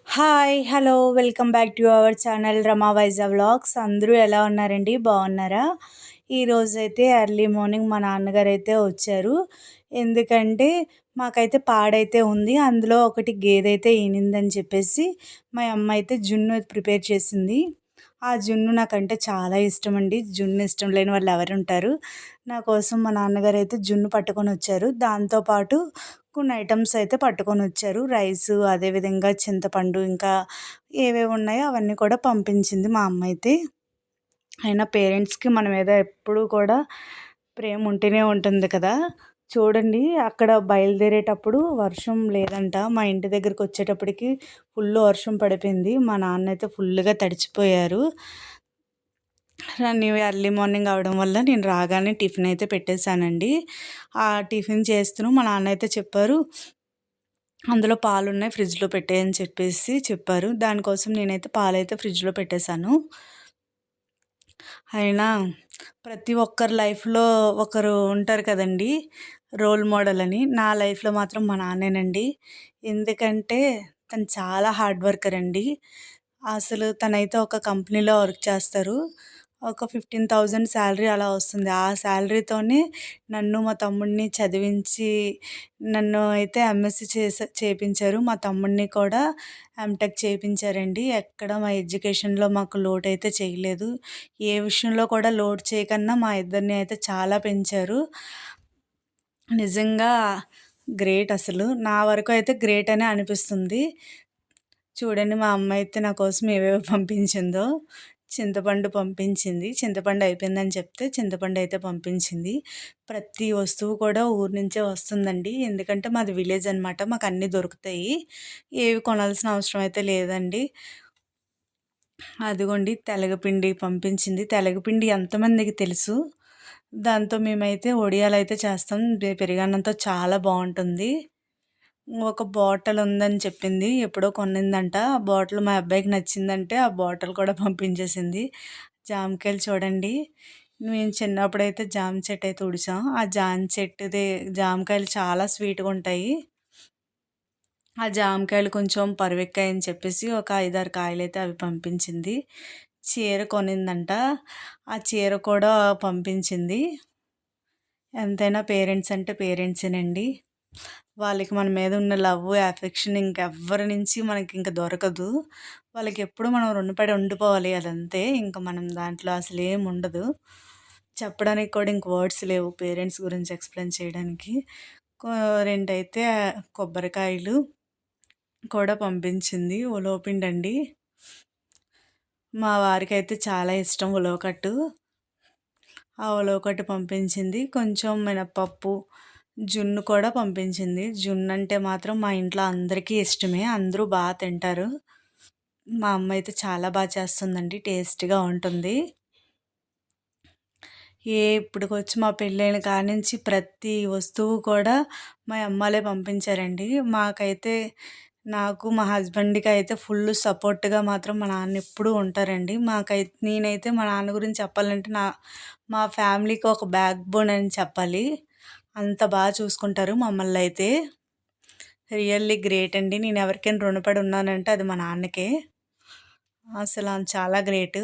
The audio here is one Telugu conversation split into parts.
Hi! Hello! Welcome back to our channel Rama వైజా వ్లాగ్స్. అందరూ ఎలా ఉన్నారండి? బాగున్నారా? ఈరోజైతే ఎర్లీ మార్నింగ్ మా నాన్నగారైతే వచ్చారు. ఎందుకంటే మాకైతే పాడైతే ఉంది. అందులో ఒకటి గేదైతే ఈనిందని చెప్పేసి మా అమ్మ అయితే జున్ను ప్రిపేర్ చేసింది. ఆ జున్ను నాకంటే చాలా ఇష్టమండి. జున్ను ఇష్టం లేని వాళ్ళు ఎవరుంటారు? నా కోసం మా నాన్నగారైతే జున్ను పట్టుకొనొచ్చారు. దాంతో పాటు కొన్ని ఐటెమ్స్ అయితే పట్టుకొనొచ్చారు. రైసు, అదేవిధంగా చింతపండు, ఇంకా ఏవేవి ఉన్నాయో అవన్నీ కూడా పంపించింది మా అమ్మ అయితే. అయినా పేరెంట్స్‌కి మన మీద ఎప్పుడూ కూడా ప్రేమ ఉంటూనే ఉంటుంది కదా! చూడండి, అక్కడ బయలుదేరేటప్పుడు వర్షం లేదంట. మా ఇంటి దగ్గరకొచ్చేటప్పటికి ఫుల్లు వర్షం పడిపోయింది. మా నాన్నయితే ఫుల్లుగా తడిచిపోయారు. ఎర్లీ మార్నింగ్ అవ్వడం వల్ల నేను రాగానే టిఫిన్ అయితే పెట్టేశానండి. ఆ టిఫిన్ చేస్తూను మా నాన్న అయితే చెప్పారు, అందులో పాలున్నాయి ఫ్రిడ్జ్‌లో పెట్టేయని చెప్పేసి చెప్పారు. దానికోసం నేనైతే పాలైతే ఫ్రిడ్జ్‌లో పెట్టేశాను. అయినా ప్రతి ఒక్కరి లైఫ్‌లో ఒకరు ఉంటారు కదండీ! రోల్ మోడల్ అని. నా లైఫ్‌లో మాత్రం మా నాన్నేనండి. ఎందుకంటే తను చాలా హార్డ్ వర్కర్ అండి. అసలు తనైతే ఒక కంపెనీలో వర్క్ చేస్తారు. ఒక 15,000 శాలరీ అలా వస్తుంది. ఆ శాలరీతోనే నన్ను, మా తమ్ముడిని చదివించి నన్ను అయితే ఎంఎస్‌సి చేపించారు. మా తమ్ముడిని కూడా ఎంటెక్ చేపించారండి. ఎక్కడ మా ఎడ్యుకేషన్‌లో మాకు లోటైతే చేయలేదు. ఏ విషయంలో కూడా లోటు చేయకన్నా మా ఇద్దరిని అయితే చాలా పెంచారు. నిజంగా గ్రేట్ అసలు. నా వరకు అయితే గ్రేట్ అనే అనిపిస్తుంది. చూడండి, మా అమ్మ అయితే నా కోసం ఏవేవో పంపించిందో. చింతపండు పంపించింది. చింతపండు అయిపోయిందని చెప్తే చింతపండు అయితే పంపించింది. ప్రతి వస్తువు కూడా ఊరు నుంచే వస్తుందండి. ఎందుకంటే మాది విలేజ్ అనమాట. మాకు అన్నీ దొరుకుతాయి. ఏవి కొనాల్సిన అవసరం అయితే లేదండి. అదిగోండి, తెలగపిండి పంపించింది. తెలగపిండి ఎంతమందికి తెలుసు? దాంతో మేమైతే వడియాలైతే చేస్తాం. పెరుగన్నంతో చాలా బావుంటుంది. ఒక బాటిల్ ఉందని చెప్పింది. ఎప్పుడో కొనిందంట. ఆ బాటిల్ మా అబ్బాయికి నచ్చిందంటే ఆ బాటిల్ కూడా పంపించేసింది. జామకాయలు చూడండి. మేము చిన్నప్పుడైతే జామ చెట్టు అయితే ఉడిసాం. ఆ జామ చెట్టుది జామకాయలు చాలా స్వీట్‌గా ఉంటాయి. ఆ జామకాయలు కొంచెం పరువెక్కాయని చెప్పేసి ఒక 5, 6 కాయలైతే అవి పంపించింది. చీర కొనిందంట. ఆ చీర కూడా పంపించింది. ఎంతైనా పేరెంట్స్ అంటే పేరెంట్సేనండి. వాళ్ళకి మన మీద ఉన్న లవ్, ఎఫెక్షన్ ఇంకెవ్వరి నుంచి మనకింక దొరకదు. వాళ్ళకెప్పుడు మనం రుణపడి ఉండిపోవాలి, అదంతే. ఇంక మనం దాంట్లో అసలేముండదు. చెప్పడానికి కూడా ఇంక వర్డ్స్ లేవు పేరెంట్స్ గురించి ఎక్స్‌ప్లెయిన్ చేయడానికి. కొ రెండైతే కొబ్బరికాయలు కూడా పంపించింది. ఉలవపిండండి. మా వారికైతే చాలా ఇష్టం ఉలవకట్టు. ఆ ఉలవకట్టు పంపించింది. కొంచెం మినపప్పు, జున్ను కూడా పంపించింది. జున్నంటే మాత్రం మా ఇంట్లో అందరికీ ఇష్టమే. అందరూ తింటారు. మా అమ్మ అయితే చాలా చేస్తుందండి. టేస్టీగా ఉంటుంది. ఇప్పటికొచ్చి మా పెళ్ళైన కాడ్నుంచి ప్రతి వస్తువు కూడా మా అమ్మాలే పంపించారండి. మాకైతే, నాకు, మా హస్బెండ్‌కి అయితే ఫుల్లు సపోర్ట్‌గా మాత్రం మా నాన్న ఎప్పుడూ ఉంటారండి. నేనైతే మా నాన్న గురించి చెప్పాలంటే మా ఫ్యామిలీకి ఒక బ్యాక్ బోన్ అని చెప్పాలి. అంత చూసుకుంటారు మమ్మల్నైతే. రియల్లీ గ్రేట్ అండి. నేను ఎవరికైనా రుణపడి ఉన్నానంటే అది మా నాన్నకే. అసలు ఆయన చాలా గ్రేటు.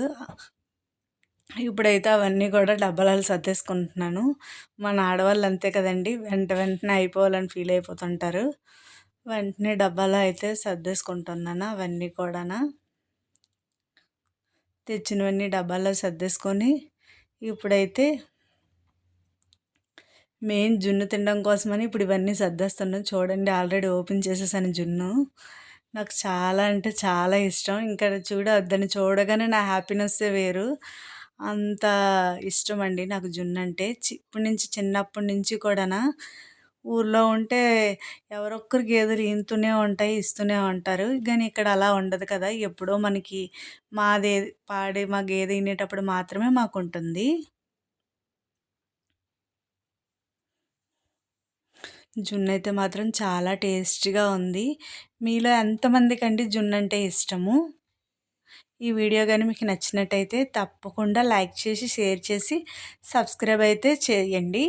ఇప్పుడైతే అవన్నీ కూడా డబ్బాలలో సర్దేసుకుంటున్నాను. మన ఆడవాళ్ళు అంతే కదండీ! వెంటనే అయిపోవాలని ఫీల్ అయిపోతుంటారు. వెంటనే డబ్బాలో అయితే సర్దేసుకుంటున్నాను అవన్నీ కూడాను. తెచ్చినవన్నీ డబ్బాలో సర్దేసుకొని ఇప్పుడైతే మెయిన్ జున్ను తినడం కోసమని ఇప్పుడు ఇవన్నీ సర్దేస్తున్నాను. చూడండి, ఆల్రెడీ ఓపెన్ చేసేసాను జున్ను. నాకు చాలా అంటే చాలా ఇష్టం. ఇంకా దాన్ని చూడగానే నా హ్యాపీనెస్సే వేరు. అంత ఇష్టమండి నాకు జున్నంటే. చిన్నప్పటి నుంచి కూడానా, ఊర్లో ఉంటే ఎవరొక్కరు గేదెలు ఈనుతూనే ఉంటాయి, ఇస్తూనే ఉంటారు. కానీ ఇక్కడ అలా ఉండదు కదా! ఎప్పుడో మనకి మా గేదె ఈనేటప్పుడు మాత్రమే మాకుంటుంది. జున్నయితే మాత్రం చాలా టేస్టీగా ఉంది. మీలో ఎంతమందికండి జున్నంటే ఇష్టము? ఈ వీడియో గాని మీకు నచ్చినట్టయితే తప్పకుండా లైక్ చేసి, షేర్ చేసి, సబ్స్క్రైబ్ అయితే చేయండి.